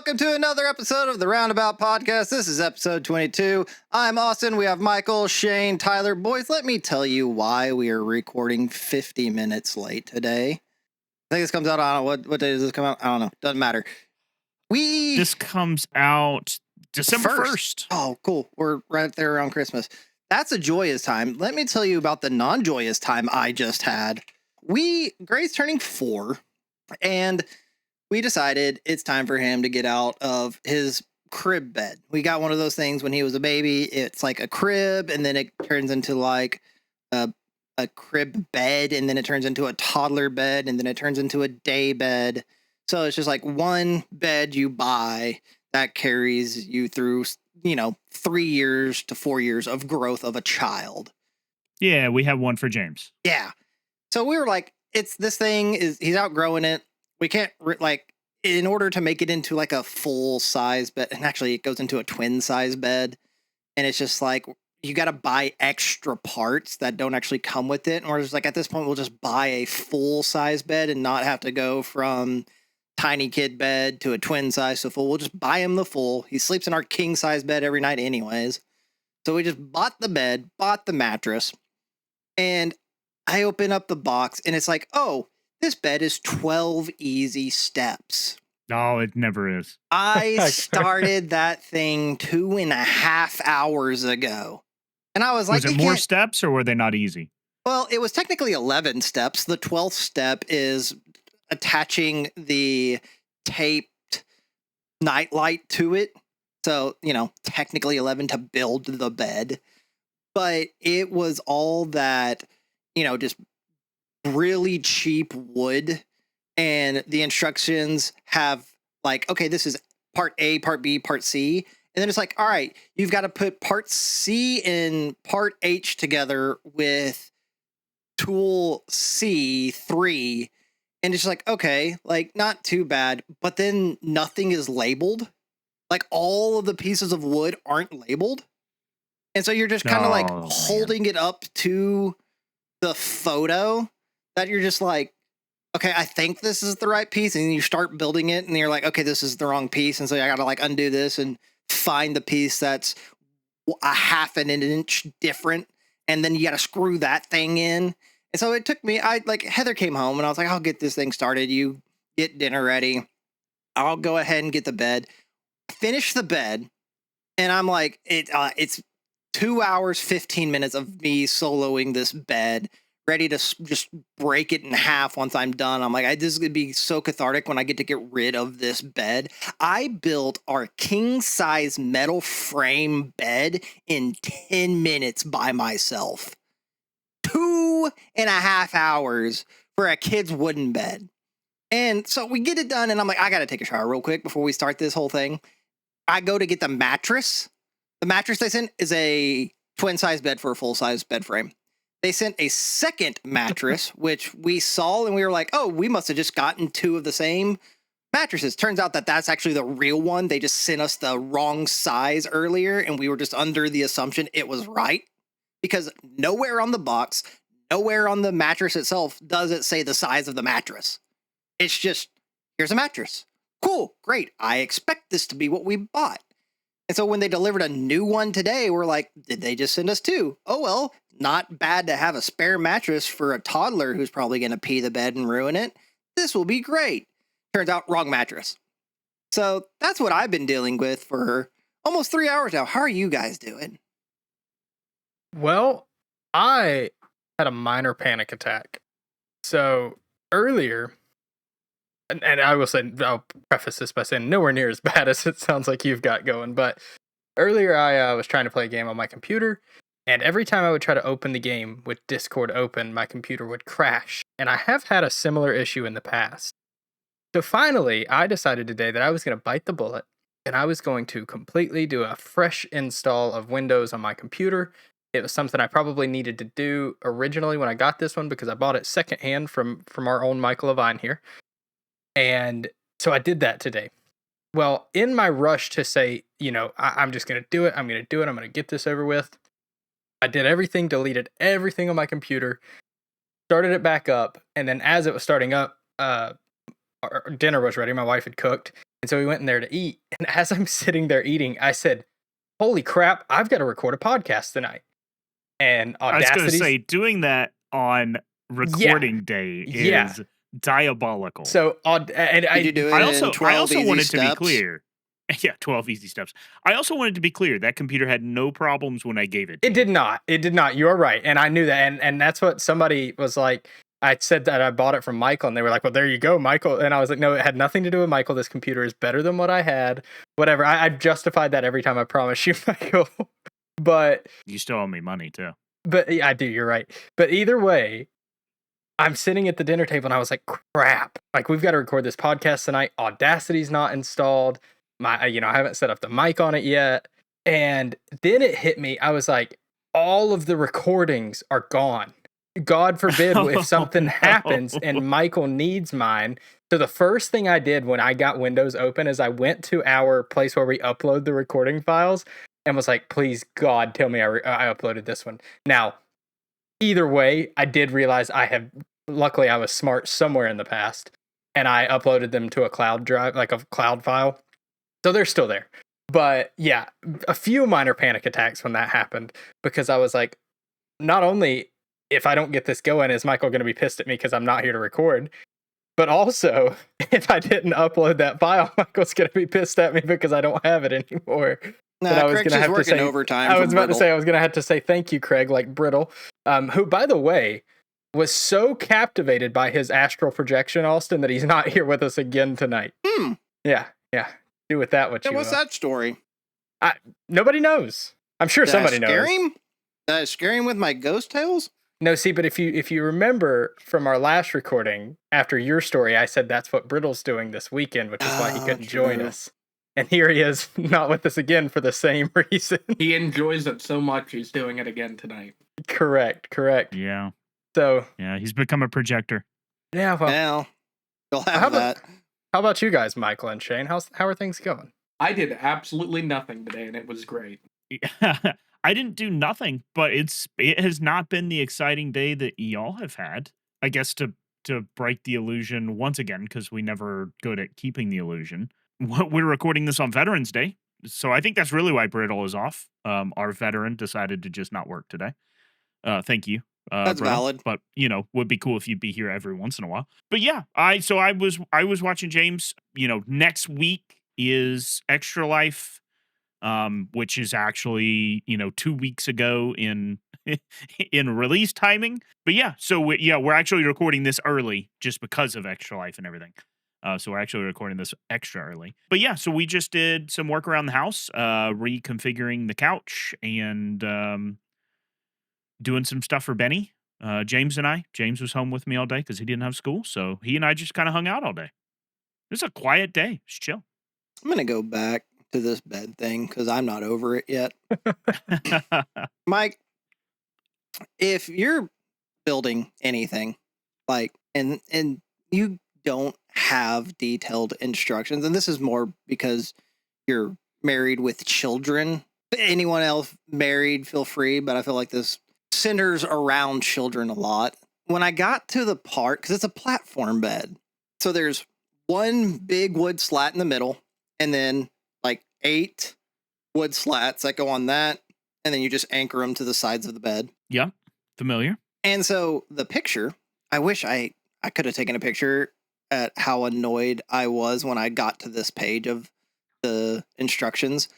welcome to another episode of the Roundabout Podcast. This is episode 22. I'm Austin. We have Michael, Shane, Tyler. Boys, let me tell you why we are recording 50 minutes late today. I think this comes out, I don't know, what day does this come out? I don't know. Doesn't matter. This comes out December 1st. Oh, cool. We're right there around Christmas. That's a joyous time. Let me tell you about the non-joyous time I just had. Gray's turning 4, and we decided it's time for him to get out of his crib bed. We got one of those things when he was a baby. It's like a crib, and then it turns into like a crib bed, and then it turns into a toddler bed, and then it turns into a day bed. So it's just like one bed you buy that carries you through, 3 years to 4 years of growth of a child. Yeah, we have one for James. Yeah. So we were like, he's outgrowing it. We can't, in order to make it into like a full size bed, and actually it goes into a twin size bed, and it's just like, you got to buy extra parts that don't actually come with it. And we're just like, at this point, we'll just buy a full size bed and not have to go from tiny kid bed to a twin size to full. We'll just buy him the full. He sleeps in our king size bed every night anyways. So we just bought the bed, bought the mattress, and I open up the box and it's like, oh, this bed is 12 easy steps. No, it never is. I started that thing 2.5 hours ago. And I was like, was it more steps or were they not easy? Well, it was technically 11 steps. The 12th step is attaching the taped nightlight to it. So, technically 11 to build the bed. But it was all that, just really cheap wood. And the instructions have like, okay, this is part A, part B, part C. And then it's like, all right, you've got to put part C and part H together with tool C3. And it's like, okay, like not too bad. But then nothing is labeled. Like all of the pieces of wood aren't labeled. And so you're just kind of holding it up to the photo that you're just like, okay, I think this is the right piece. And you start building it and you're like, okay, this is the wrong piece. And so I got to undo this and find the piece that's a half an inch different. And then you got to screw that thing in. And so it took me, Heather came home and I was like, I'll get this thing started. You get dinner ready. I'll go ahead and get the bed. Finish the bed. And I'm like, it's 2 hours, 15 minutes of me soloing this bed, ready to just break it in half once I'm done. I'm like, this is going to be so cathartic when I get to get rid of this bed. I built our king size metal frame bed in 10 minutes by myself. 2.5 hours for a kid's wooden bed. And so we get it done and I'm like, I got to take a shower real quick before we start this whole thing. I go to get the mattress. The mattress they sent is a twin size bed for a full size bed frame. They sent a second mattress, which we saw and we were like, oh, we must have just gotten 2 of the same mattresses. Turns out that that's actually the real one. They just sent us the wrong size earlier and we were just under the assumption it was right, because nowhere on the box, nowhere on the mattress itself does it say the size of the mattress. It's just, here's a mattress. Cool, great. I expect this to be what we bought. And so when they delivered a new one today, we're like, did they just send us 2? Oh, well, not bad to have a spare mattress for a toddler who's probably going to pee the bed and ruin it. This will be great. Turns out, wrong mattress. So that's what I've been dealing with for almost 3 hours now. How are you guys doing? Well, I had a minor panic attack. So earlier, and I will say, I'll preface this by saying nowhere near as bad as it sounds like you've got going, but earlier I was trying to play a game on my computer, and every time I would try to open the game with Discord open, my computer would crash, and I have had a similar issue in the past. So finally, I decided today that I was going to bite the bullet, and I was going to completely do a fresh install of Windows on my computer. It was something I probably needed to do originally when I got this one, because I bought it secondhand from our own Michael Levine here. And so I did that today. Well, in my rush to say, I'm just going to do it. I'm going to get this over with. I did everything, deleted everything on my computer, started it back up. And then as it was starting up, our dinner was ready. My wife had cooked. And so we went in there to eat. And as I'm sitting there eating, I said, holy crap, I've got to record a podcast tonight. And I was going to say, doing that on recording day is diabolical. So, and Did you do it I also in 12 easy wanted steps? to be clear. Yeah, 12 easy steps. I also wanted to be clear that computer had no problems when I gave it. It did not. It did not. You're right. And I knew that. And that's what somebody was like. I said that I bought it from Michael, and they were like, well, there you go, Michael. And I was like, no, it had nothing to do with Michael. This computer is better than what I had. Whatever. I justified that every time, I promise you, Michael. But you still owe me money too. But yeah, I do. You're right. But either way, I'm sitting at the dinner table and I was like, crap, like we've got to record this podcast tonight. Audacity's not installed. I haven't set up the mic on it yet. And then it hit me. I was like, all of the recordings are gone. God forbid if something happens and Michael needs mine. So the first thing I did when I got Windows open is I went to our place where we upload the recording files and was like, please, God, tell me I uploaded this one. Now, either way, I did realize luckily I was smart somewhere in the past, and I uploaded them to a cloud drive, like a cloud file. So they're still there. But yeah, a few minor panic attacks when that happened, because I was like, not only if I don't get this going, is Michael going to be pissed at me because I'm not here to record, but also if I didn't upload that file, Michael's going to be pissed at me because I don't have it anymore. Nah, Craig's just working overtime. I was about to say, I was going to have to say thank you, Craig, like Brittle, who, by the way, was so captivated by his astral projection, Austin, that he's not here with us again tonight. Yeah. Do with that what you what's that story? Nobody knows. I'm sure somebody knows. Did I scare him with my ghost tales? No, see, but if you remember from our last recording, after your story, I said that's what Brittle's doing this weekend, which is why he couldn't join us. And here he is, not with us again for the same reason. He enjoys it so much, he's doing it again tonight. Correct. Yeah. So. Yeah, he's become a projector. Yeah, well. You'll have that. How about you guys, Michael and Shane? How are things going? I did absolutely nothing today, and it was great. I didn't do nothing, but it has not been the exciting day that y'all have had. I guess to break the illusion once again, because we never good at keeping the illusion. We're recording this on Veterans Day, so I think that's really why Brittle is off. Our veteran decided to just not work today. Thank you. That's Brittle. valid. But would be cool if you'd be here every once in a while. But yeah, I was watching James. Next week is Extra Life, which is actually 2 weeks ago in release timing. But yeah, so we're actually recording this early just because of Extra Life and everything. So we're actually recording this extra early. But yeah, so we just did some work around the house, reconfiguring the couch and doing some stuff for Benny. James was home with me all day because he didn't have school. So he and I just kind of hung out all day. It was a quiet day. It's chill. I'm going to go back to this bed thing because I'm not over it yet. Mike, if you're building anything and you don't have detailed instructions, and this is more because you're married with children. Anyone else married, feel free, but I feel like this centers around children a lot. When I got to the part, because it's a platform bed, so there's one big wood slat in the middle, and then 8 wood slats that go on that, and then you just anchor them to the sides of the bed. Yeah, familiar. And so the picture, I wish I could have taken a picture at how annoyed I was when I got to this page of the instructions,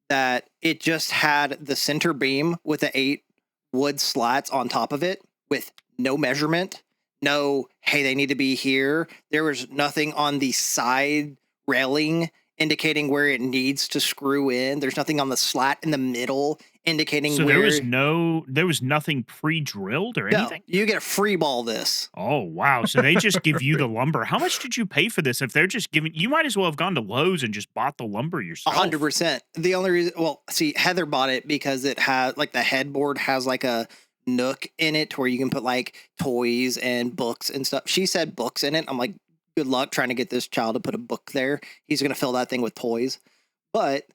that it just had the center beam with the 8 wood slats on top of it with no measurement, no, hey, they need to be here. There was nothing on the side railing indicating where it needs to screw in. There's nothing on the slat in the middle indicating so where. there was nothing pre-drilled or anything? No, you get a free ball this. Oh, wow. So they just give you the lumber. How much did you pay for this? If they're just giving, you might as well have gone to Lowe's and just bought the lumber yourself. 100%. The only reason, Heather bought it because it has the headboard has a nook in it where you can put toys and books and stuff. She said books in it. I'm like, good luck trying to get this child to put a book there. He's going to fill that thing with toys. But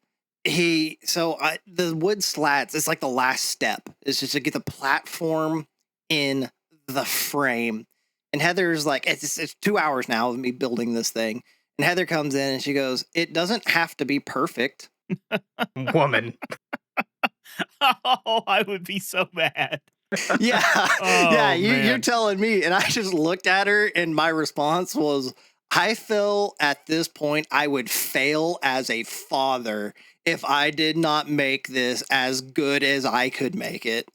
the wood slats is the last step. It's just to get the platform in the frame. And Heather's it's 2 hours now of me building this thing. And Heather comes in and she goes, "It doesn't have to be perfect." Woman. Oh, I would be so mad. Yeah. Oh, Yeah, you're man. telling me. And I just looked at her and my response was, I feel at this point I would fail as a father if I did not make this as good as I could make it.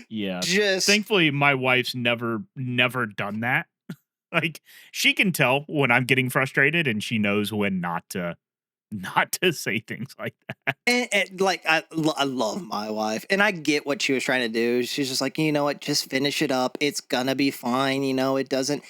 Yeah. Just Thankfully, my wife's never done that. Like, she can tell when I'm getting frustrated, and she knows when not to say things like that. and like I love my wife and I get what she was trying to do. She's just like, you know what, just finish it up. It's gonna be fine. You know, it doesn't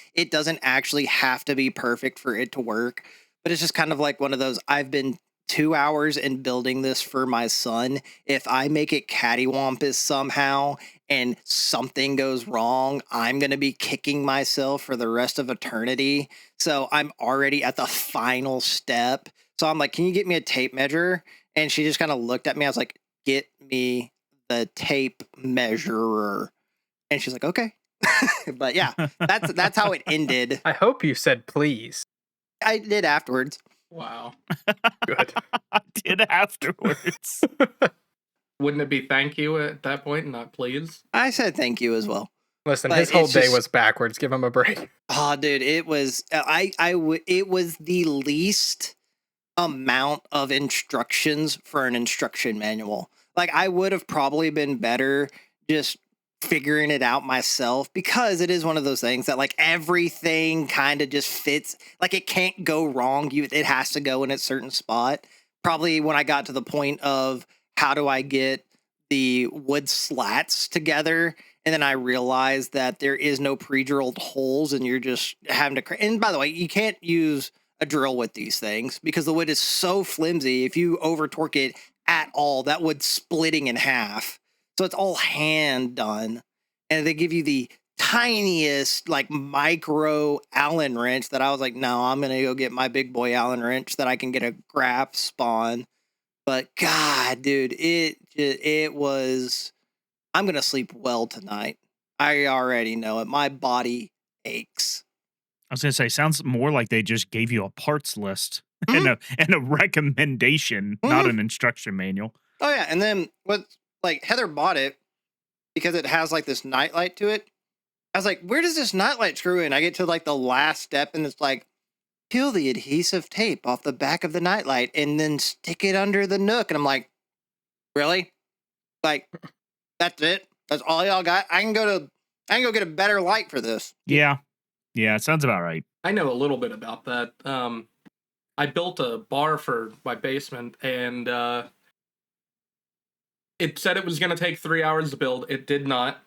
actually have to be perfect for it to work. But it's just kind of like one of those, I've been 2 hours in building this for my son. If I make it cattywampus somehow and something goes wrong, I'm gonna be kicking myself for the rest of eternity. So I'm already at the final step. So I'm like, can you get me a tape measure? And she just kind of looked at me. I was like, get me the tape measurer. And she's like, okay. But yeah, that's how it ended. I hope you said please. I did afterwards. Wow. Good. I did afterwards. Wouldn't it be thank you at that point and not please? I said thank you as well. Listen, But his whole it's day just- was backwards. Give him a break. Oh, dude, it was it was the least amount of instructions for an instruction manual. Like, I would have probably been better just figuring it out myself, because it is one of those things that like everything kind of just fits. Like, it can't go wrong. It has to go in a certain spot. Probably when I got to the point of how do I get the wood slats together, and then I realized that there is no pre-drilled holes, and you're just having to. And by the way, you can't use a drill with these things because the wood is so flimsy. If you over torque it at all, that wood's splitting in half. So it's all hand done, and they give you the tiniest like micro Allen wrench that I was like, no, I'm gonna go get my big boy Allen wrench that I can get a grasp on. But God, dude, it was. I'm gonna sleep well tonight. I already know it. My body aches. I was gonna say, sounds more like they just gave you a parts list and a recommendation, not an instruction manual. Oh yeah, and then like Heather bought it because it has like this nightlight to it. I was like, where does this nightlight screw in? I get to like the last step and it's like, peel the adhesive tape off the back of the nightlight and then stick it under the nook. And I'm like, really? Like, that's it? That's all y'all got? I can go get a better light for this. Yeah, it sounds about right. I know a little bit about that. I built a bar for my basement, and it said it was going to take 3 hours to build. It did not.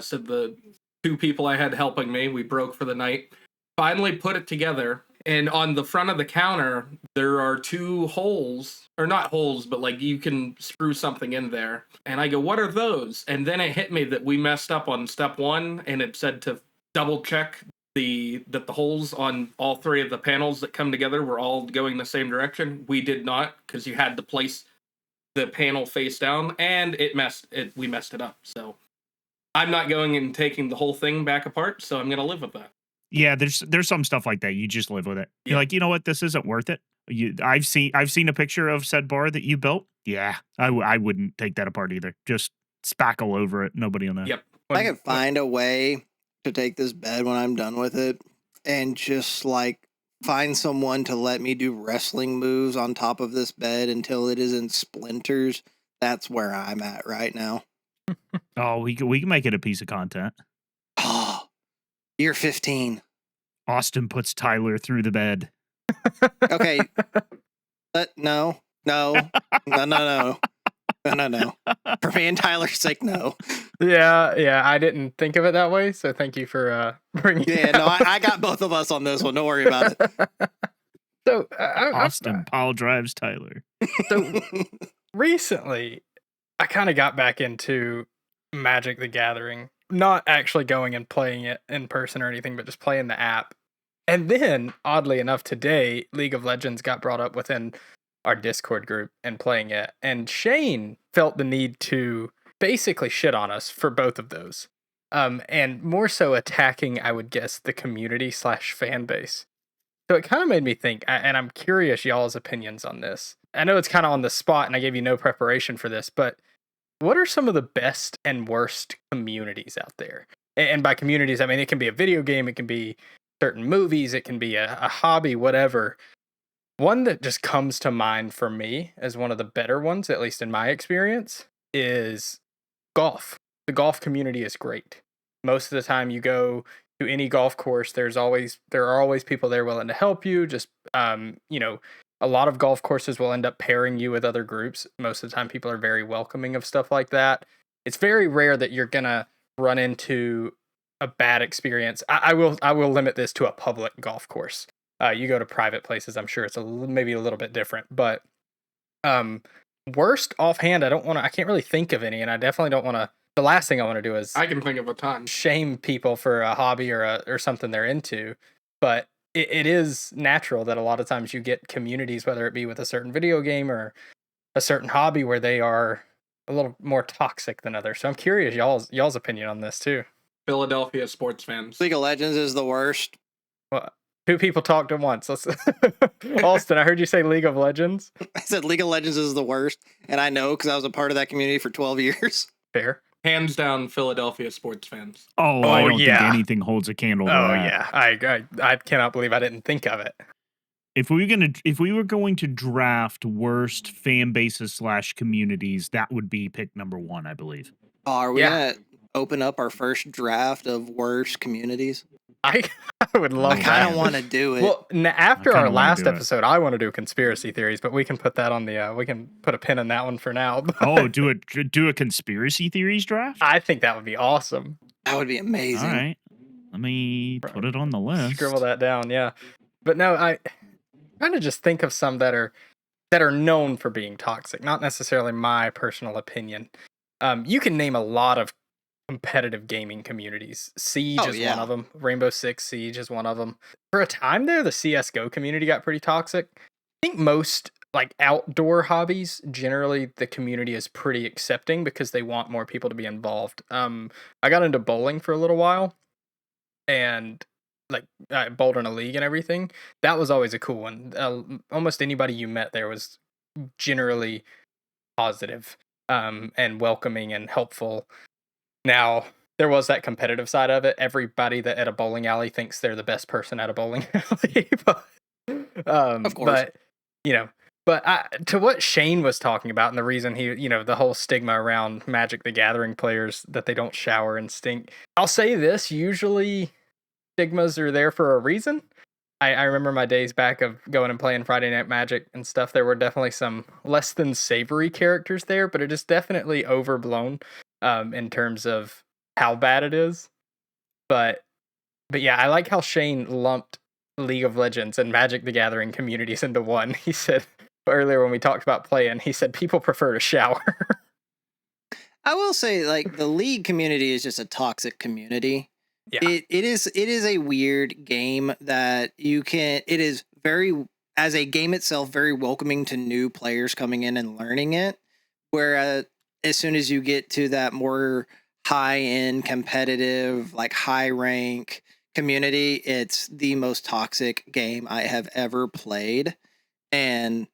So the two people I had helping me, we broke for the night. Finally put it together, and on the front of the counter, there are two holes, or not holes, but like you can screw something in there. And I go, what are those? And then it hit me that we messed up on step one, and it said to double check that the holes on all three of the panels that come together were all going the same direction. We did not, because you had to place the panel face down, and we messed it up. So I'm not going and taking the whole thing back apart, so I'm going to live with that. Yeah, there's some stuff like that. You just live with it. You're Yeah. like, you know what, this isn't worth it. I've seen a picture of said bar that you built. Yeah, I wouldn't take that apart either. Just spackle over it. Nobody will know. Yep. I could find a way to take this bed when I'm done with it and just like find someone to let me do wrestling moves on top of this bed until it is in splinters. That's where I'm at right now. Oh, we can make it a piece of content. Oh, year 15. Austin puts Tyler through the bed. Okay. But no. For me and Tyler's sake, no. Yeah, I didn't think of it that way, so thank you for bringing it Yeah, no, up. I got both of us on this one. Don't worry about it. So, Austin pile drives Tyler. so recently, I kind of got back into Magic the Gathering. Not actually going and playing it in person or anything, but just playing the app. And then, oddly enough, today, League of Legends got brought up within our Discord group and playing it. And Shane felt the need to basically shit on us for both of those. And more so attacking, I would guess, the community / fan base. So it kind of made me think, and I'm curious y'all's opinions on this. I know it's kind of on the spot, and I gave you no preparation for this, but what are some of the best and worst communities out there? And by communities, I mean, it can be a video game, it can be certain movies, it can be a hobby, whatever. One that just comes to mind for me as one of the better ones, at least in my experience, is golf. The golf community is great. Most of the time you go to any golf course, there are always people there willing to help you. Just a lot of golf courses will end up pairing you with other groups. Most of the time people are very welcoming of stuff like that. It's very rare that you're gonna run into a bad experience. I will limit this to a public golf course. You go to private places, I'm sure it's maybe a little bit different, but worst offhand, I can't really think of any, and I definitely don't want to. The last thing I want to do is I can think of a ton. Shame people for a hobby or something they're into, but it is natural that a lot of times you get communities, whether it be with a certain video game or a certain hobby, where they are a little more toxic than others. So I'm curious y'all's opinion on this too. Philadelphia sports fans. League of Legends is the worst. Well, two people talked at once. Let's Alston, I heard you say League of Legends. I said League of Legends is the worst, and I know because I was a part of that community for 12 years. Fair. Hands down, Philadelphia sports fans. Oh, I don't yeah. think anything holds a candle to Oh that. yeah, I cannot believe I didn't think of it. If we were going to draft worst fan bases / communities, that would be pick number 1, I believe. Are we Yeah. gonna open up our first draft of worst communities? I would love I kind that. of want to do it. Well, after I kinda our wanna last do it. episode, I want to do conspiracy theories, but we can put that on the. We can put a pin in that one for now. Oh, do a conspiracy theories draft? I think that would be awesome. that would be amazing. All right. Let me put it on the list. Scribble that down, yeah. But no, I kind of just think of some that are known for being toxic, not necessarily my personal opinion. You can name a lot of competitive gaming communities. Siege is one of them. Rainbow Six Siege is one of them. For a time there, the CS:GO community got pretty toxic. I think most like outdoor hobbies, generally the community is pretty accepting because they want more people to be involved. I got into bowling for a little while, and like I bowled in a league and everything. That was always a cool one. Almost anybody you met there was generally positive, and welcoming and helpful. Now, there was that competitive side of it. Everybody that at a bowling alley thinks they're the best person at a bowling alley. Of course. But to what Shane was talking about, and the reason the whole stigma around Magic the Gathering players that they don't shower and stink. I'll say this, usually stigmas are there for a reason. I remember my days back of going and playing Friday Night Magic and stuff. There were definitely some less than savory characters there, but it is definitely overblown in terms of how bad it is. But yeah, I like how Shane lumped League of Legends and Magic the Gathering communities into one. He said earlier when we talked about playing, he said people prefer to shower. I will say, like, the League community is just a toxic community. Yeah. It is a weird game that it is very, as a game itself, very welcoming to new players coming in and learning it. Whereas as soon as you get to that more high-end competitive, like high rank community, it's the most toxic game I have ever played. And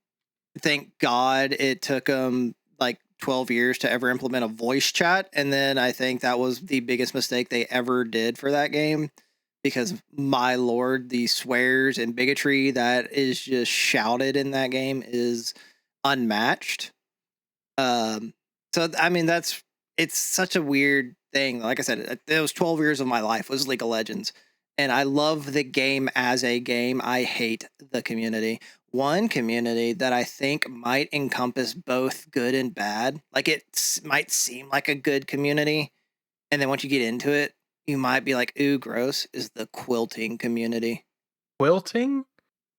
thank God it took them like 12 years to ever implement a voice chat. And then I think that was the biggest mistake they ever did for that game, because my Lord, the swears and bigotry that is just shouted in that game is unmatched. So, I mean, it's such a weird thing. Like I said, those 12 years of my life was League of Legends. And I love the game as a game. I hate the community. One community that I think might encompass both good and bad. Like, it might seem like a good community, and then once you get into it, you might be like, ooh, gross, is the quilting community. Quilting?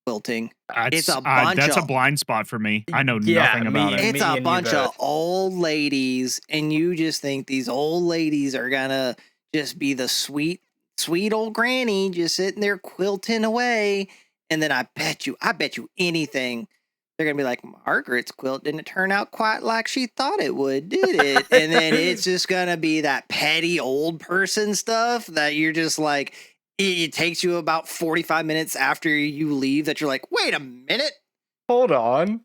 Quilting. That's a bunch that's a of- blind spot for me. I know Yeah, nothing about me- it. It's me a and you bunch of both. old ladies, and you just think these old ladies are gonna just be the sweet old granny just sitting there quilting away. And then I bet you anything, they're gonna be like, Margaret's quilt didn't turn out quite like she thought it would, did it? And then it's just gonna be that petty old person stuff that you're just like, it takes you about 45 minutes after you leave that you're like, wait a minute. Hold on.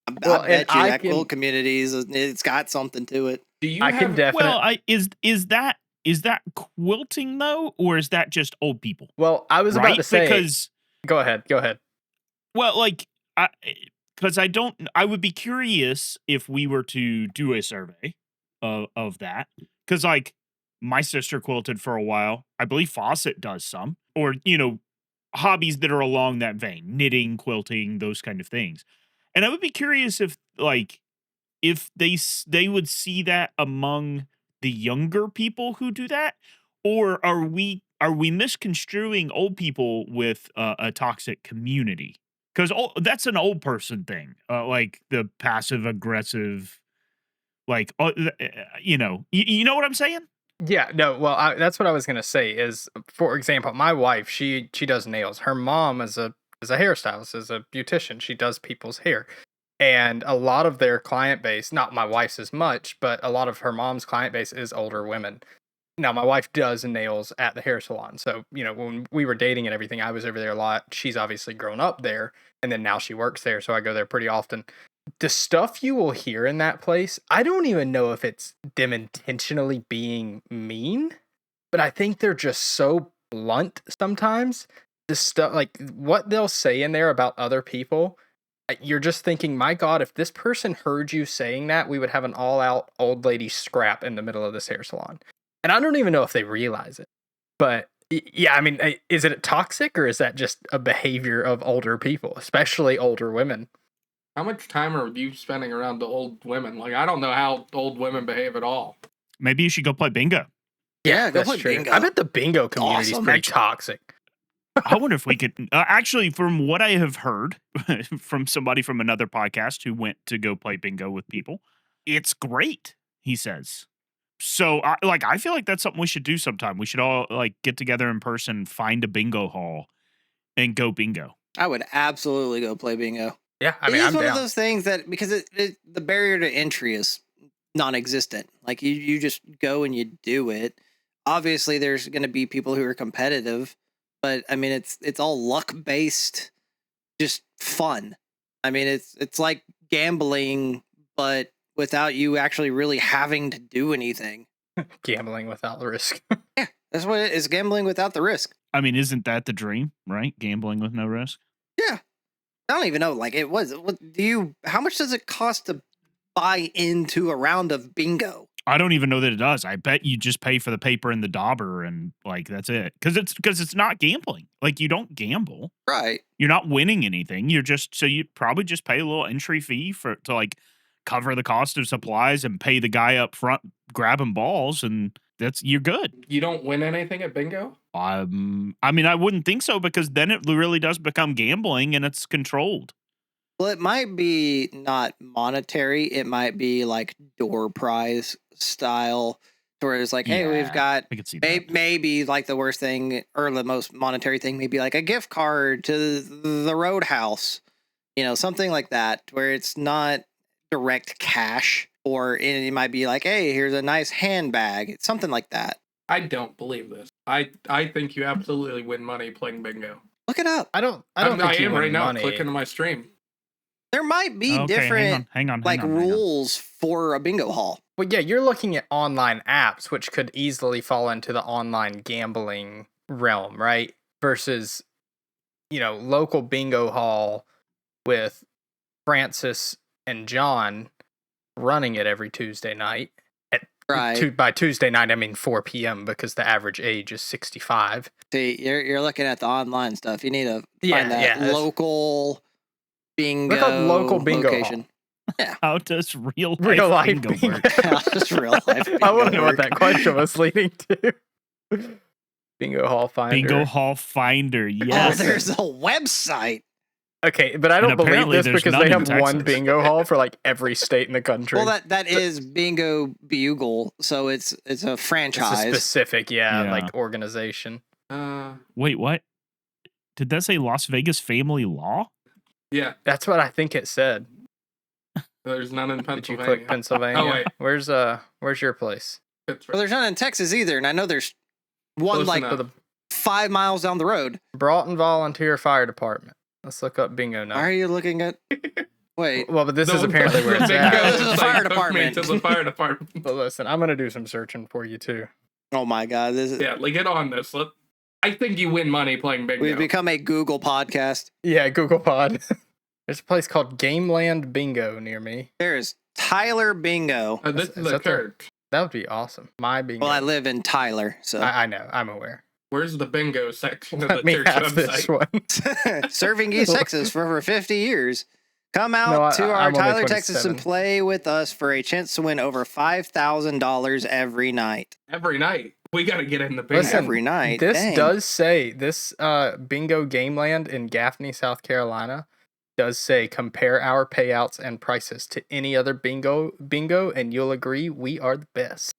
I Well, bet and you I that can- quilt communities, it's got something to it. Do you I have can definitely. Well, is that quilting though, or is that just old people? Well, I was about Right? to say. Because Go ahead. well, like I would be curious if we were to do a survey of that, because like my sister quilted for a while. I believe Fawcett does some, or hobbies that are along that vein, knitting, quilting, those kind of things. And I would be curious if they would see that among the younger people who do that, or are we misconstruing old people with a toxic community? Because that's an old person thing, like the passive aggressive, like you know what I'm saying? Yeah, no, well, that's what I was gonna say. Is, for example, my wife, she does nails. Her mom is a hairstylist, is a beautician. She does people's hair, and a lot of their client base, not my wife's as much, but a lot of her mom's client base is older women. Now, my wife does nails at the hair salon, so when we were dating and everything, I was over there a lot. She's obviously grown up there, and then now she works there, so I go there pretty often. The stuff you will hear in that place, I don't even know if it's them intentionally being mean, but I think they're just so blunt sometimes. The stuff, like what they'll say in there about other people, you're just thinking, my God, if this person heard you saying that, we would have an all-out old lady scrap in the middle of this hair salon. And I don't even know if they realize it. But yeah, I mean, is it toxic, or is that just a behavior of older people, especially older women? How much time are you spending around the old women? Like, I don't know how old women behave at all. Maybe you should go play bingo. Yeah, go That's play true. bingo. I bet the bingo community is Awesome. pretty toxic. I wonder if we could actually, from what I have heard from somebody from another podcast who went to go play bingo with people, it's great, he says. So I feel like that's something we should do sometime. We should all like get together in person, find a bingo hall, and go bingo. I would absolutely go play bingo. Yeah, I It mean, is I'm one down. of those things that, because the barrier to entry is non-existent. Like you just go and you do it. Obviously, there's going to be people who are competitive, but I mean, it's all luck based, just fun. I mean, it's like gambling, but without you actually really having to do anything. Gambling without risk. That's what it is, gambling without the risk. I mean, isn't that the dream, right? Gambling with no risk. Yeah. I don't even know. Like, how much does it cost to buy into a round of bingo? I don't even know that it does. I bet you just pay for the paper and the dauber, and like that's it. Because it's not gambling. Like, you don't gamble. Right. You're not winning anything. You probably just pay a little entry fee to like cover the cost of supplies and pay the guy up front grabbing balls, and you're good. You don't win anything at bingo? I mean, I wouldn't think so, because then it really does become gambling and it's controlled. Well, it might be not monetary. It might be like door prize style, where it's like, hey, Yeah, we've got I could see that. maybe like the worst thing or the most monetary thing, maybe like a gift card to the Roadhouse, something like that, where it's not direct cash, or it might be like, hey, here's a nice handbag, something like that. I don't believe this. I think you absolutely win money playing bingo. Look it up. I don't I think you am win right now. money. Click into my stream. There might be Okay, different hang on, like rules for a bingo hall. Well, yeah, you're looking at online apps, which could easily fall into the online gambling realm, right? Versus, local bingo hall with Francis and John running it every Tuesday night. Right. By Tuesday night, I mean 4 p.m. because the average age is 65. See, you're looking at the online stuff. You need to Yeah, find that yeah, that's- local bingo Look up local bingo location. How does real Life bingo bingo. work? Just real life. I want to bingo know what work. that question was leading to. Bingo Hall Finder. Bingo Hall Finder. Oh, Yes. there's a website. Okay, but I don't believe apparently this there's because none they in have one Texas. bingo hall for like every state in the country. Well, that is Bingo Bugle, so it's a it's a franchise. specific, Yeah. like organization. Wait, what? Did that say Las Vegas Family Law? Yeah, That's what I think it said. there's none in Did you Pennsylvania. click Pennsylvania? Oh, wait. Where's your place? Pittsburgh. Well, there's none in Texas either, and I know there's one Close like enough. For the 5 miles down the road. Broughton Volunteer Fire Department. Let's look up bingo now. Why are you looking at? Wait. Well, but this is apparently where it's bingo at. This is the site fire took me department. To the fire department. But listen, I'm gonna do some searching for you too. Oh my God! This is, Yeah, like get on this. I think you win money playing bingo. we've become a Google podcast. Yeah, Google Pod. There's a place called Gameland Bingo near me. There's Tyler Bingo. This Is is that a the- church. That would be awesome. My bingo. Well, I live in Tyler, so I know. I'm aware. Where's the bingo section of the Let me church have this website? one. serving East Texas for over 50 years. Come out No, to our I'm only Tyler, Texas, 27. and play with us for a chance to win over $5,000 every night. Every night. We got to get in the bingo. Listen, Every night. This Dang. does say this bingo Gameland in Gaffney, South Carolina, does say compare our payouts and prices to any other bingo, and you'll agree we are the best.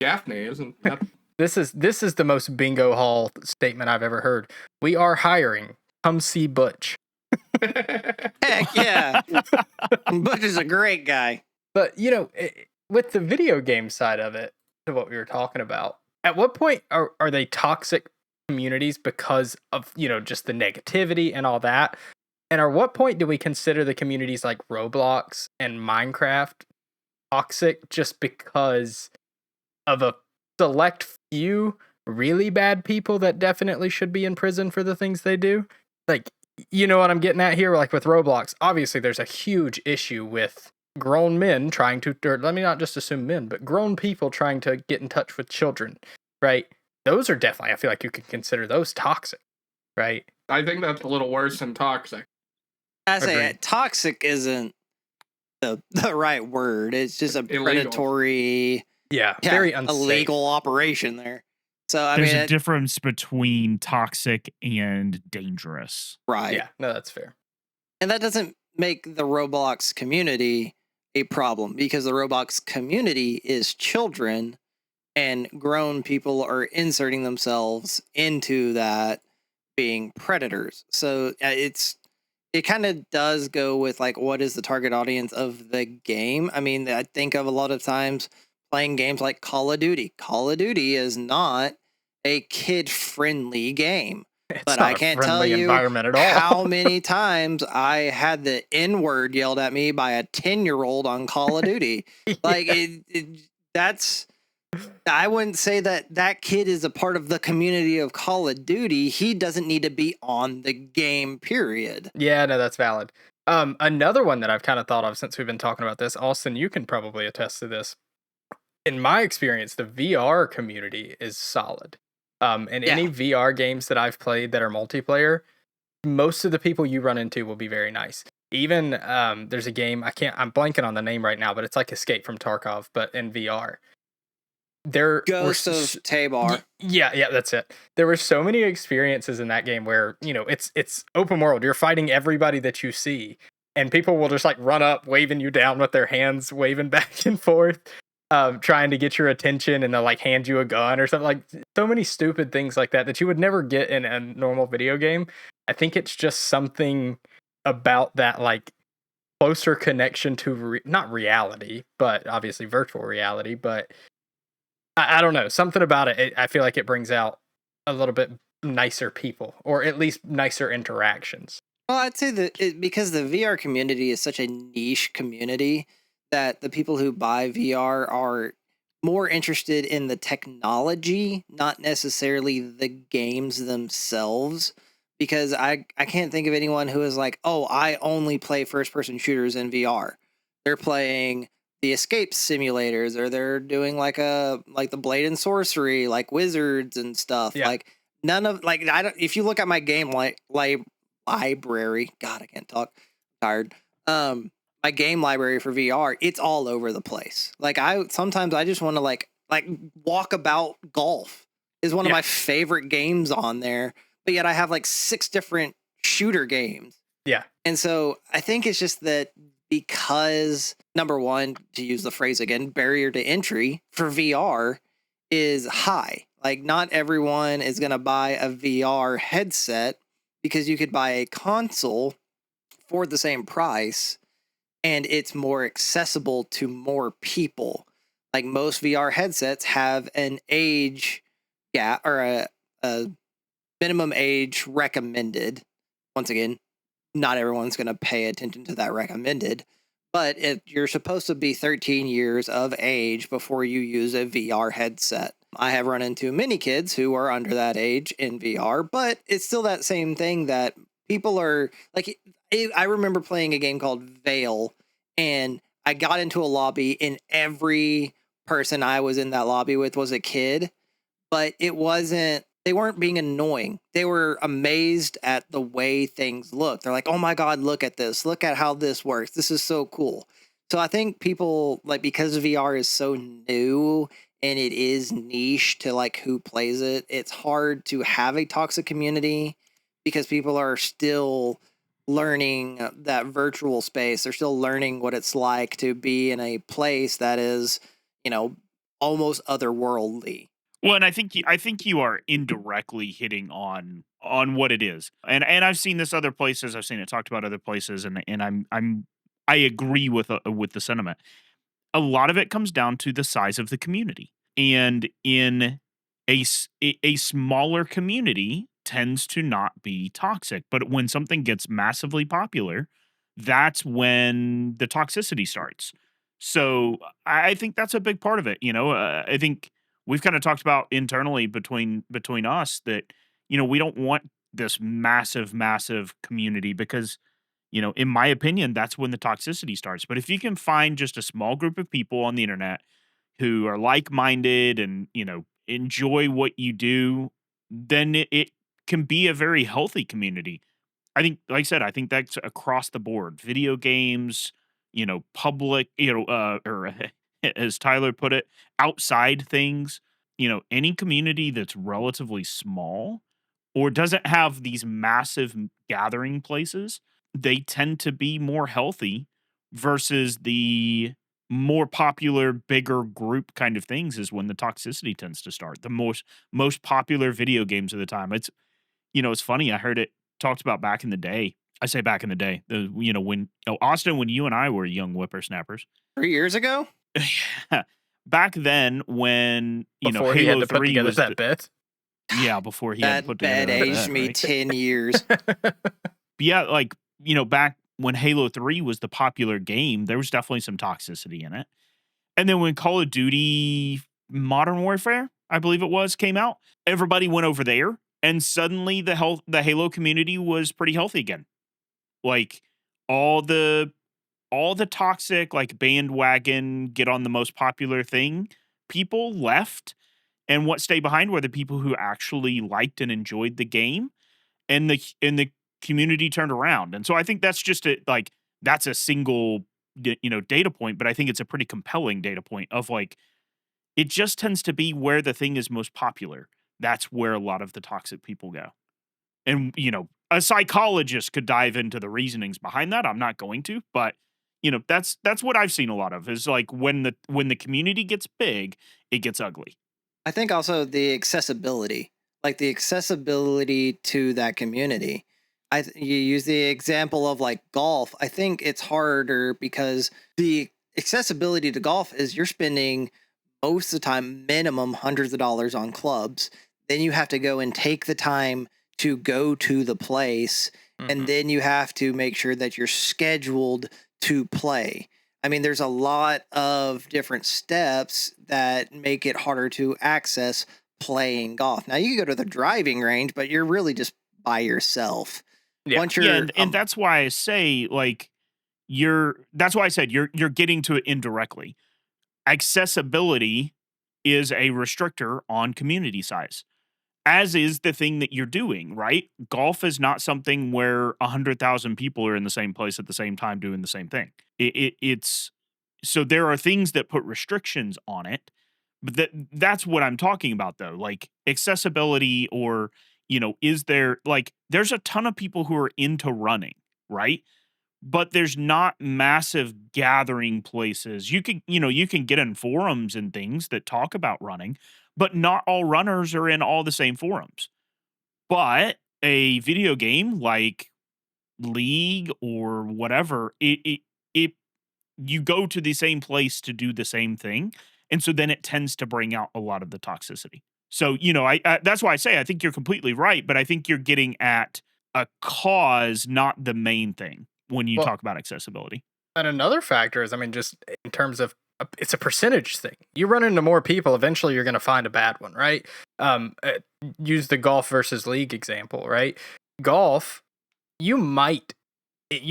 Gaffney, isn't that? This is the most bingo hall statement I've ever heard. We are hiring. Come see Butch. Heck yeah. Butch is a great guy. But with the video game side of it, to what we were talking about, at what point are they toxic communities because of just the negativity and all that? And at what point do we consider the communities like Roblox and Minecraft toxic just because of a select few really bad people that definitely should be in prison for the things they do? Like, you know what I'm getting at here? Like with Roblox, obviously there's a huge issue with grown men trying to, or let me not just assume men, but grown people trying to get in touch with children, right? Those are definitely, I feel like you could consider those toxic, right? I think that's a little worse than toxic. I say Agreed. toxic isn't the right word. It's just a Illegal. predatory, Yeah, very unsafe. illegal operation there. So, I There's mean, a difference between toxic and dangerous. right. Yeah, no, that's fair. And that doesn't make the Roblox community a problem because the Roblox community is children and grown people are inserting themselves into that being predators. So it kind of does go with like what is the target audience of the game. I mean, I think of a lot of times playing games like Call of Duty. Call of Duty is not a kid-friendly game. It's But not I a can't tell friendly you environment at all. how many times I had the N-word yelled at me by a 10-year-old on Call of Duty. Like that's, I wouldn't say that kid is a part of the community of Call of Duty. He doesn't need to be on the game, period. Yeah, no, that's valid. Another one that I've kind of thought of since we've been talking about this, Austin, you can probably attest to this. In my experience, the VR community is solid. And any VR games that I've played that are multiplayer, most of the people you run into will be very nice. Even there's a game I'm blanking on the name right now, but it's like Escape from Tarkov, but in VR. Ghost of Tabor. Yeah, that's it. There were so many experiences in that game where, it's open world. You're fighting everybody that you see, and people will just like run up, waving you down with their hands, waving back and forth, trying to get your attention, and they'll like hand you a gun or something. Like so many stupid things like that you would never get in a normal video game. I think it's just something about that like closer connection to not reality, but obviously virtual reality, but I don't know, something about it. I feel like it brings out a little bit nicer people, or at least nicer interactions. Well, I'd say that because the VR community is such a niche community that the people who buy VR are more interested in the technology, not necessarily the games themselves. Because I can't think of anyone who is like, oh, I only play first-person shooters in VR. They're playing the escape simulators, or they're doing like the Blade and Sorcery, like Wizards and stuff. Yeah. Like none of I don't. If you look at my game library, God, I can't talk. I'm tired. My game library for VR, it's all over the place. Like sometimes I just want to like Walkabout Golf is one of my favorite games on there, but yet I have like 6 different shooter games. Yeah. And so I think it's just that because, number one, to use the phrase again, barrier to entry for VR is high. Like not everyone is going to buy a VR headset because you could buy a console for the same price and it's more accessible to more people. Like most VR headsets have an age gap or a minimum age recommended. Once again, not everyone's going to pay attention to that recommended, but you're supposed to be 13 years of age before you use a VR headset. I have run into many kids who are under that age in VR, but it's still that same thing that people are like. I remember playing a game called Veil, and I got into a lobby, and every person I was in that lobby with was a kid, but it wasn't. They weren't being annoying. They were amazed at the way things look. They're like, "Oh my god, look at this! Look at how this works! This is so cool." So I think people like, because VR is so new and it is niche to like who plays it, it's hard to have a toxic community because people are still learning that virtual space. They're still learning what it's like to be in a place that is, almost otherworldly. Well, and I think you are indirectly hitting on what it is, and I've seen this other places. I've seen it talked about other places, and I agree with the sentiment. A lot of it comes down to the size of the community, and in a smaller community tends to not be toxic, but when something gets massively popular, that's when the toxicity starts. So I think that's a big part of it. I think we've kind of talked about internally between us that we don't want this massive community because in my opinion that's when the toxicity starts. But if you can find just a small group of people on the internet who are like-minded and enjoy what you do, then it can be a very healthy community. I think, like I said, I think that's across the board. Video games, public, or as Tyler put it, outside things. Any community that's relatively small or doesn't have these massive gathering places, they tend to be more healthy versus the more popular, bigger group kind of things is when the toxicity tends to start. The most popular video games of the time. It's funny. I heard it talked about back in the day. I say back in the day, when Austin, when you and I were young whippersnappers, 3 years ago. Back then, when Before Halo he had to 3 put together was that bit. yeah, before he had to That put bed together that aged bet, me right? 10 years. Yeah, like back when Halo 3 was the popular game, there was definitely some toxicity in it. And then when Call of Duty Modern Warfare, I believe it was, came out, everybody went over there, and suddenly the Halo community was pretty healthy again. Like all the toxic like bandwagon get on the most popular thing people left, and what stayed behind were the people who actually liked and enjoyed the game, and the community turned around. And so I think that's just that's a single data point, but I think it's a pretty compelling data point of like it just tends to be where the thing is most popular. That's where a lot of the toxic people go. And a psychologist could dive into the reasonings behind that. I'm not going to, but that's what I've seen a lot of is like when the community gets big, it gets ugly. I think also the accessibility, like the accessibility to that community. You use the example of like golf. I think it's harder because the accessibility to golf is you're spending most of the time minimum hundreds of dollars on clubs. Then you have to go and take the time to go to the place, and then you have to make sure that you're scheduled to play. I mean, there's a lot of different steps that make it harder to access playing golf. Now, you can go to the driving range, but you're really just by yourself. Yeah. Once you're, and that's why I say like that's why I said you're getting to it indirectly. Accessibility is a restrictor on community size, as is the thing that you're doing, right? Golf is not something where 100,000 people are in the same place at the same time doing the same thing. It's so there are things that put restrictions on it, but that's what I'm talking about though. Like accessibility, or is there there's a ton of people who are into running, right? But there's not massive gathering places. You can get in forums and things that talk about running, but not all runners are in all the same forums. But a video game like League or whatever, it you go to the same place to do the same thing, and so then it tends to bring out a lot of the toxicity. So, I that's why I say I think you're completely right, but I think you're getting at a cause, not the main thing when you Well, talk about accessibility. And another factor is, I mean, just in terms of it's a percentage thing. You run into more people, eventually you're going to find a bad one, right? Use the golf versus league example, right? Golf, you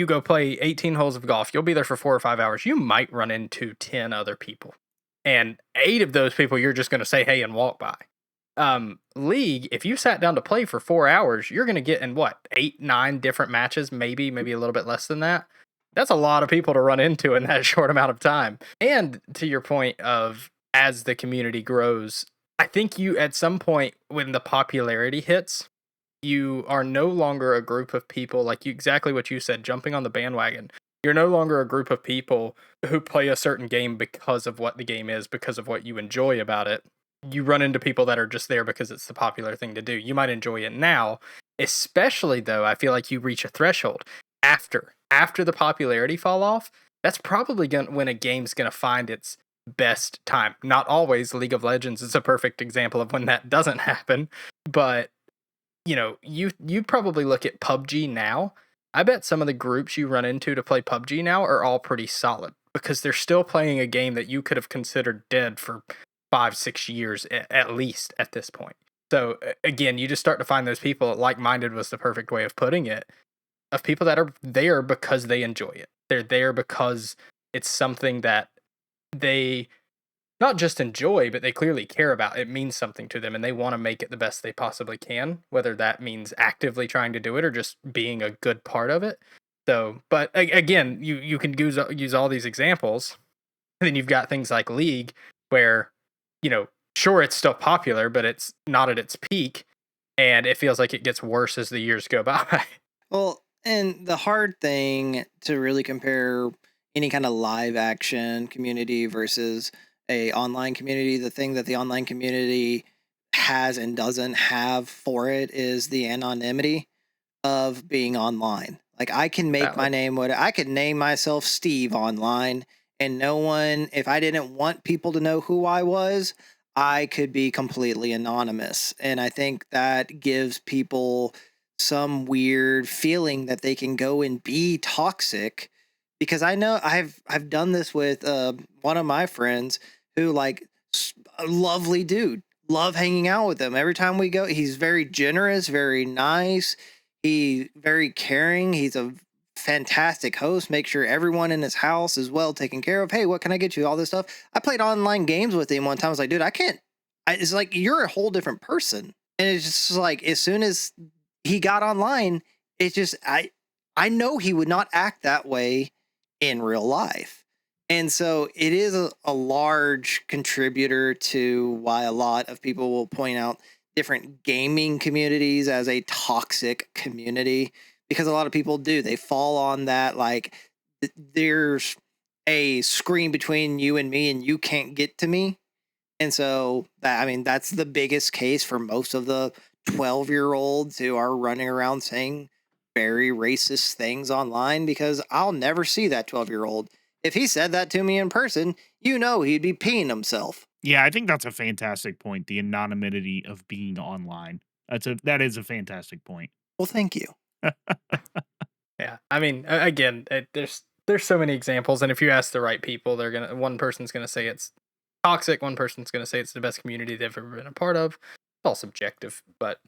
go play 18 holes of golf, you'll be there for 4 or 5 hours. You might run into 10 other people, and 8 of those people you're just going to say hey and walk by. League, if you sat down to play for 4 hours, you're going to get in 8, 9 different matches, maybe a little bit less than that. That's a lot of people to run into in that short amount of time. And to your point of as the community grows, I think you at some point when the popularity hits, you are no longer a group of people like exactly what you said, jumping on the bandwagon. You're no longer a group of people who play a certain game because of what the game is, because of what you enjoy about it. You run into people that are just there because it's the popular thing to do. You might enjoy it now, especially though I feel like you reach a threshold after the popularity fall off. That's probably when a game's going to find its best time. Not always. League of Legends is a perfect example of when that doesn't happen, but you probably look at PUBG now. I bet some of the groups you run into to play PUBG now are all pretty solid because they're still playing a game that you could have considered dead for 5-6 years at least at this point. So again, you just start to find those people. Like-minded was the perfect way of putting it, of people that are there because they enjoy it. They're there because it's something that they not just enjoy, but they clearly care about. It means something to them and they want to make it the best they possibly can, whether that means actively trying to do it or just being a good part of it. So, but again, you can use all these examples. And then you've got things like League where, sure, it's still popular, but it's not at its peak. And it feels like it gets worse as the years go by. Well, and the hard thing to really compare any kind of live action community versus a online community, the thing that the online community has and doesn't have for it is the anonymity of being online. Like I can make my name I could name myself Steve online and no one, if I didn't want people to know who I was, I could be completely anonymous. And I think that gives people some weird feeling that they can go and be toxic, because I know I've done this with one of my friends who, like, a lovely dude, love hanging out with him. Every time we go, he's very generous, very nice. He very caring. He's a fantastic host. Make sure everyone in his house is well taken care of. Hey, what can I get you? All this stuff. I played online games with him one time. I was like, dude, it's like, you're a whole different person. And it's just like, as soon as he got online, it's just, I know he would not act that way in real life. And so it is a large contributor to why a lot of people will point out different gaming communities as a toxic community, because a lot of people do. They fall on that, like, there's a screen between you and me and you can't get to me. And so, that's the biggest case for most of the 12-year-olds who are running around saying very racist things online, because I'll never see that 12-year-old. If he said that to me in person, he'd be peeing himself. Yeah, I think that's a fantastic point. The anonymity of being online. That is a fantastic point. Well, thank you. Yeah, again, there's so many examples, and if you ask the right people, one person's gonna say it's toxic, one person's gonna say it's the best community they've ever been a part of. It's all subjective, but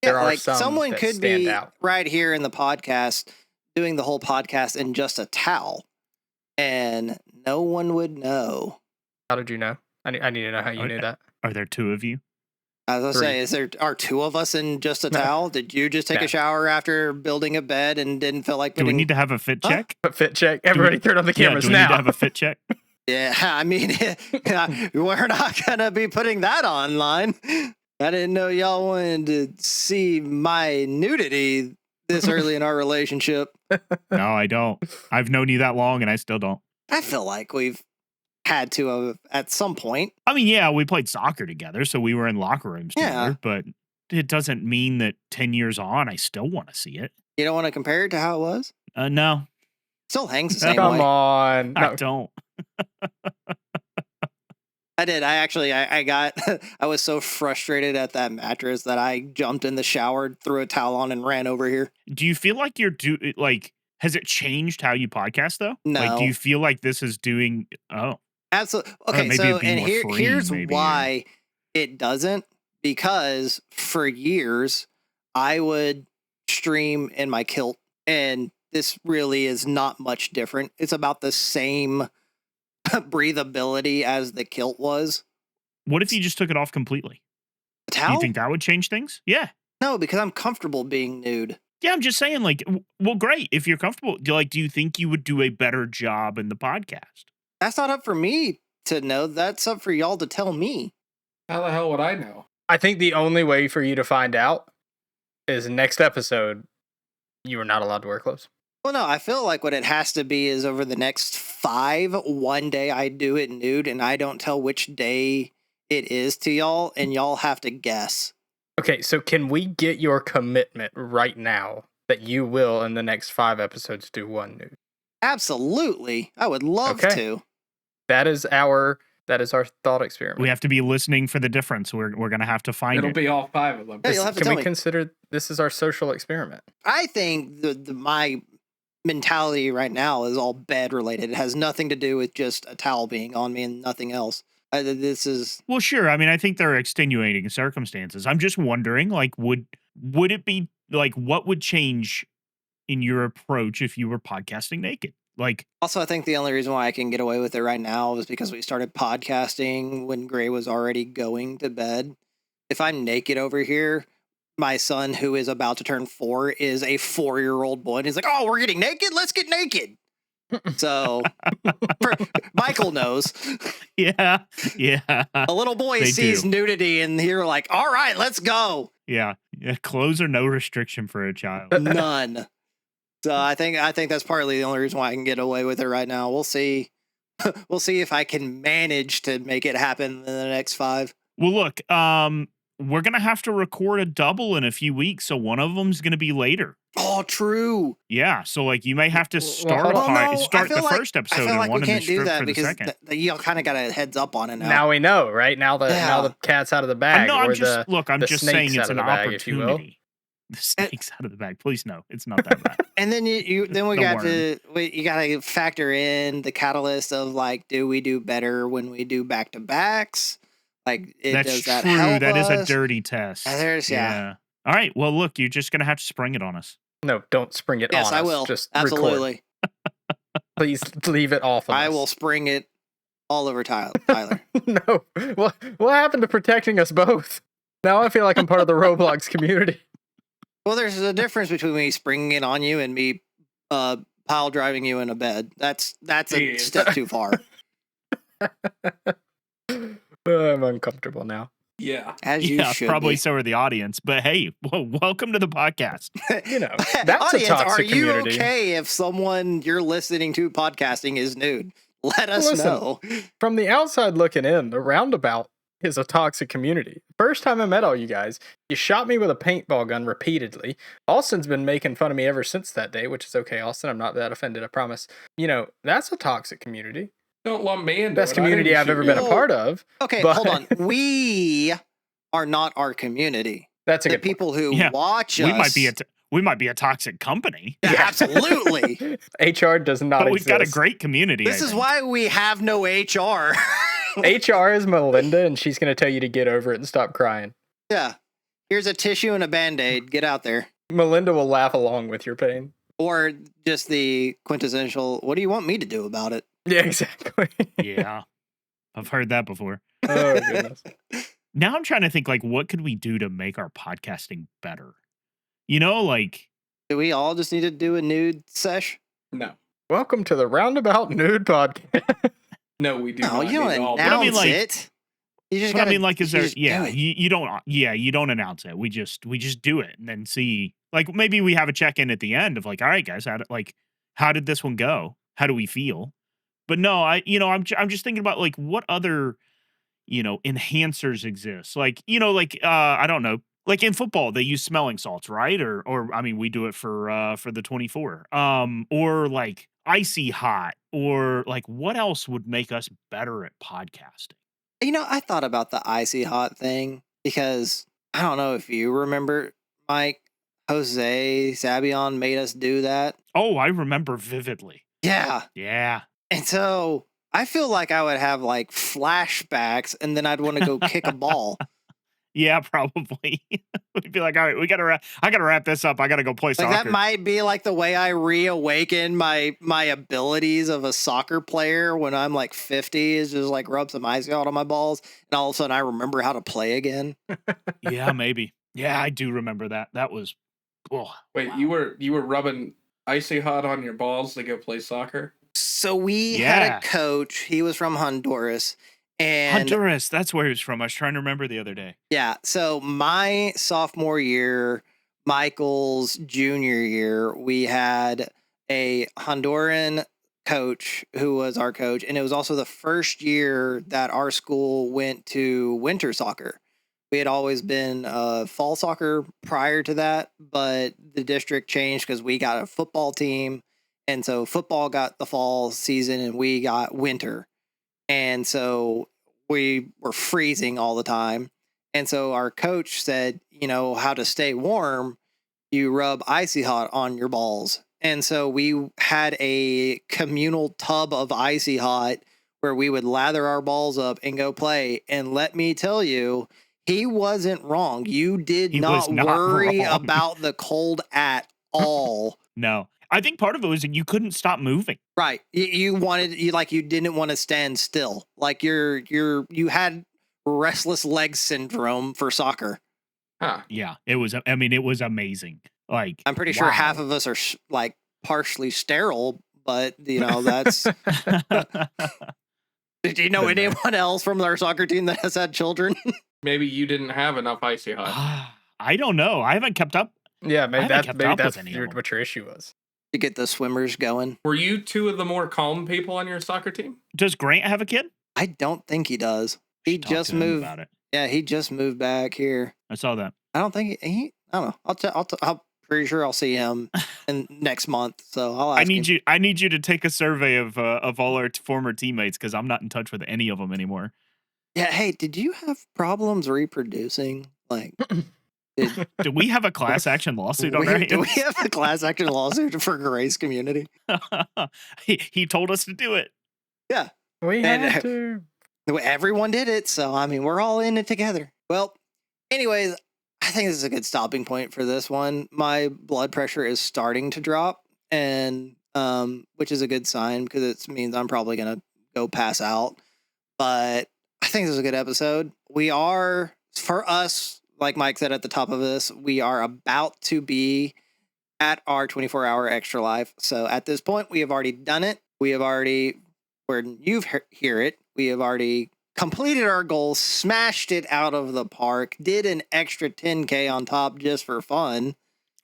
there are some someone that could stand be out. right here in the podcast doing the whole podcast in just a towel, and no one would know. How did you know? I need to know how you knew that. Are there 2 of you? As I say, are 2 of us in just a towel? Did you just take a shower after building a bed and didn't feel like Do we need to have a fit check? A fit check. Everybody turn on the cameras do we now. need to have a fit check? Yeah, we're not going to be putting that online. I didn't know y'all wanted to see my nudity this early in our relationship. No, I don't. I've known you that long and I still don't. I feel like we've had to at some point. Yeah, we played soccer together, so we were in locker rooms together, but it doesn't mean that 10 years on, I still want to see it. You don't want to compare it to how it was? No. Still hangs the same way. Come on. I don't. I did. I got, I was so frustrated at that mattress that I jumped in the shower, threw a towel on, and ran over here. Do you feel like has it changed how you podcast though? Like, do No. you feel like this is doing? Oh, Absolutely. Okay, maybe so it'd be and more here, free, here's maybe, why it doesn't. Because for years I would stream in my kilt, and this really is not much different. It's about the same breathability as the kilt was. what if you just took it off completely? A Do towel? you think that would change things? Yeah. No, because I'm comfortable being nude. Yeah, I'm just saying, like, well, great. If you're comfortable, do you think you would do a better job in the podcast? That's not up for me to know. That's up for y'all to tell me. How the hell would I know? I think the only way for you to find out is next episode, you are not allowed to wear clothes. Well, no, I feel like what it has to be is over the next 5, one day I do it nude, and I don't tell which day it is to y'all, and y'all have to guess. Okay, so can we get your commitment right now that you will, in the next 5 episodes, do one nude? Absolutely. I would love Okay. to. That is our thought experiment. We have to be listening for the difference. We're gonna have to find It'll it. be all 5 of them. Yeah, you'll have to Can tell we me. consider this is our social experiment? I think my mentality right now is all bed related. It has nothing to do with just a towel being on me and nothing else. This is Well, sure. I mean, I think there are extenuating circumstances. I'm just wondering, like, would it be like what would change in your approach if you were podcasting naked? Like, also, I think the only reason why I can get away with it right now is because we started podcasting when Gray was already going to bed. If I'm naked over here, my son, who is about to turn 4, is a 4-year-old boy, and he's like, "Oh, we're getting naked? Let's get naked." So Michael knows. yeah, A little boy They sees do. nudity, and you're like, "All right, let's go." yeah. Clothes are no restriction for a child. None. So I think that's partly the only reason why I can get away with it right now. We'll see. We'll see if I can manage to make it happen in the next 5. Well, look, we're gonna have to record a double in a few weeks, so one of them's gonna be later. Oh, true. Yeah, so like you may have to Well, start hold on. Well, no, start I feel the like- first I episode feel and like we one in the can't do script that for the because second. you kind of got a heads up on it now. Now we know, right? Now the Yeah. cat's out of the bag. No, I'm or just I'm the just saying snake's it's out an of the bag, if you will. opportunity. The snake's out of the bag. Please no, it's not that bad. And then then we The got you got to factor in the catalyst of like, do we do better when we do back to backs? Like, That's does that true. help That is a us? dirty test. Yeah. All right. Well, look, you're just gonna have to spring it on us. No, don't spring it Yes, on I us. will. Just record. Absolutely. Please leave it off of I us. will spring it all over Tyler. No. What happened to protecting us both? Now I feel like I'm part of the Roblox community. Well, there's a difference between me springing it on you and me pile driving you in a bed. That's a Jeez. step too far. I'm uncomfortable now. Yeah. As you Yeah, should probably be. so are the audience. But hey, welcome to the podcast. You know, that's Audience, a toxic are you community. okay if someone you're listening to podcasting is nude? Let us Listen. know. From the outside looking in, the roundabout is a toxic community. First time I met all you guys, you shot me with a paintball gun repeatedly. Austin's been making fun of me ever since that day, which is okay, Austin. I'm not that offended, I promise. You know, that's a toxic community. Don't lump me into Best it. I didn't community I've shoot ever you. been a Whoa. part of. Okay, But- hold on. We are not our community. That's a The good point. people who Yeah, watch us. we might be a toxic company, Yeah, absolutely. HR does not but we've exist. got a great community. This I is think. why we have no HR. HR is Melinda, and she's going to tell you to get over it and stop crying. Yeah. Here's a tissue and a band-aid. Get out there. Melinda will laugh along with your pain. Or just the quintessential, what do you want me to do about it? Yeah, exactly. Yeah, I've heard that before. Oh, goodness. Now I'm trying to think, like, what could we do to make our podcasting better? You know, like, Do we all just need to do a nude sesh? No. Welcome to the Roundabout Nude Podcast. No, we do No, not. you need don't all announce I mean, like- it. You just but I gotta, mean, like, is you there? just do Yeah, it. you don't announce it. We just do it and then see. Like, maybe we have a check in at the end of like, all right, guys, how did this one go? How do we feel? But no, I'm just thinking about like what other, enhancers exist. Like, I don't know. Like in football, they use smelling salts, right? Or I mean, we do it for the 24. Or like icy hot, or like what else would make us better at podcasting? I thought about the icy hot thing because I don't know if you remember, Mike. Jose Sabion made us do that. Oh, I remember vividly. Yeah. Yeah. And so I feel like I would have like flashbacks and then I'd want to go kick a ball. Yeah, probably. We'd be like, all right, I gotta wrap this up. I gotta go play Like soccer. that might be like the way I reawaken my abilities of a soccer player when I'm like 50 is just like rub some ice out on my balls and all of a sudden I remember how to play again. Yeah, maybe. Yeah, I do remember that. That was Wait, wow. you were rubbing icy hot on your balls to go play soccer? So we Yeah. had a coach. He was from Honduras. And Honduras, that's where he was from. I was trying to remember the other day. yeah, so my sophomore year, Michael's junior year, we had a Honduran coach who was our coach, and it was also the first year that our school went to winter soccer. We had always been fall soccer prior to that, but the district changed because we got a football team, and so football got the fall season and we got winter. And so we were freezing all the time. And so our coach said, how to stay warm, you rub icy hot on your balls. And so we had a communal tub of icy hot where we would lather our balls up and go play. And let me tell you, he wasn't wrong. You did He was not not worry wrong. about the cold at all. No. I think part of it was that you couldn't stop moving. Right. You didn't want to stand still. Like you had restless leg syndrome for soccer. Huh. Yeah, it was amazing. Like, I'm pretty sure wow. half of us are like partially sterile, but that's. Did you know Been there. anyone else from our soccer team that has had children? Maybe you didn't have enough icy hot. I don't know. I haven't kept up. Yeah, I maybe haven't kept up that's with any of them. what your issue was. To get the swimmers going. Were you two of the more calm people on your soccer team? Does Grant have a kid? I don't think he does. He Should talk just to him moved. about it. Yeah, he just moved back here. I saw that. I don't think he I don't know. I'm pretty sure I'll see him in next month. So I'll ask him. I need you to take a survey of all our former teammates because I'm not in touch with any of them anymore. Yeah. Hey, did you have problems reproducing? Like, Do we have a class action lawsuit on our hands? do we have a class action lawsuit for Grace community? he told us to do it. We And, had to. Everyone did it. So, I mean, we're all in it together. Well, anyways, I think this is a good stopping point for this one. My blood pressure is starting to drop, and which is a good sign because it means I'm probably going to go pass out. But I think this is a good episode. We are, for us, like Mike said at the top of this, we are about to be at our 24-hour extra life. So at this point, we have already done it. We have already, when you hear it, we have already completed our goal, smashed it out of the park, did an extra 10K on top just for fun.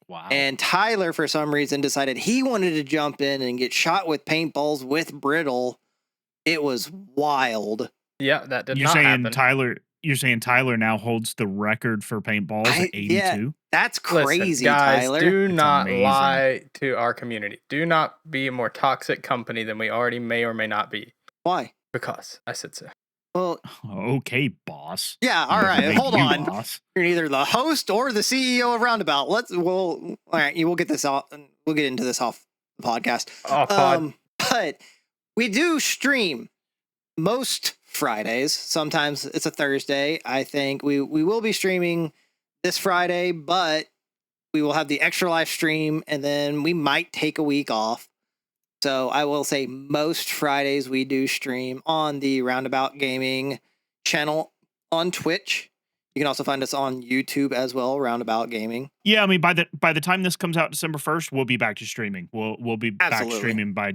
Wow. And Tyler, for some reason, decided he wanted to jump in and get shot with paintballs with Brittle. It was wild. Yeah, that did You're not saying happen. You're saying Tyler now holds the record for paintballs at 82? Yeah. That's Listen, crazy, guys, Tyler. do It's not amazing. lie to our community. Do not be a more toxic company than we already may or may not be. Why? Because I said so. Well, Okay, boss. yeah, all right. Make Hold you on. boss. You're either the host or the CEO of Roundabout. All right, we'll get this off. We'll get into this off the podcast. Off pod. But we do stream most Fridays. Sometimes it's a Thursday. I think we will be streaming this Friday, but we will have the extra live stream and then we might take a week off. So I will say most Fridays we do stream on the Roundabout Gaming channel on Twitch. You can also find us on YouTube as well, Roundabout Gaming. Yeah, I mean by the time this comes out December 1st, we'll be back to streaming. We'll be Absolutely. back streaming by,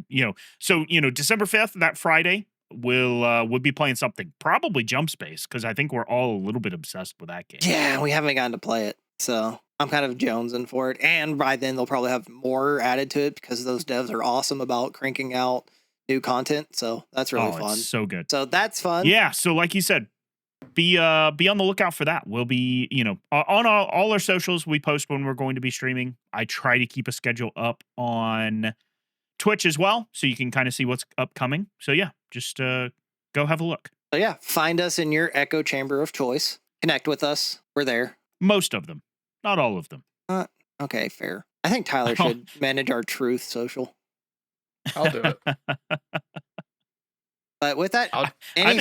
so December 5th, that Friday, we'll be playing something, probably Jump Space, because I think we're all a little bit obsessed with that game. Yeah, we haven't gotten to play it. So I'm kind of jonesing for it. And by then they'll probably have more added to it because those devs are awesome about cranking out new content. So that's really fun. It's so good. So that's fun. Yeah, so like you said, be on the lookout for that. We'll be, on all our socials, we post when we're going to be streaming. I try to keep a schedule up on Twitch as well, so you can kind of see what's upcoming. So yeah, just go have a look. So yeah, find us in your echo chamber of choice. Connect with us. We're there. Most of them, not all of them. Okay, fair. I think Tyler Oh. should manage our truth social. I'll do it. But with that, I'll- I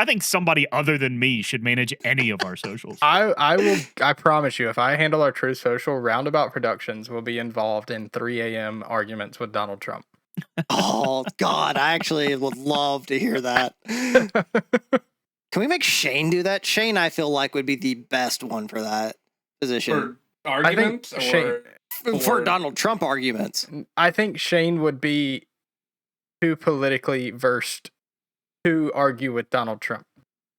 think somebody other than me should manage any of our socials. I will. I promise you, if I handle our Truth Social, Roundabout Productions will be involved in 3 a.m. arguments with Donald Trump. oh God, I actually would love to hear that. Can we make Shane do that? Shane, I feel like would be the best one for that position For arguments, Shane- or for Donald Trump arguments. I think Shane would be too politically versed to argue with Donald Trump.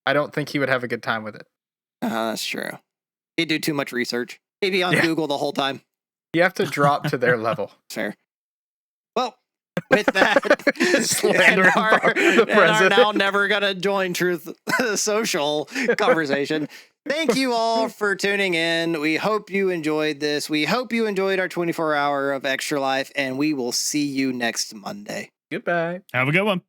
I don't think he would have a good time with it. That's true. He'd do too much research. He'd be on Yeah. Google the whole time. You have to drop to their level. Fair. Well, with that, Slandering and our, the and our president. now never gonna join Truth Social conversation. Thank you all for tuning in. We hope you enjoyed this. We hope you enjoyed our 24-hour of Extra Life, and we will see you next Monday. Goodbye. Have a good one.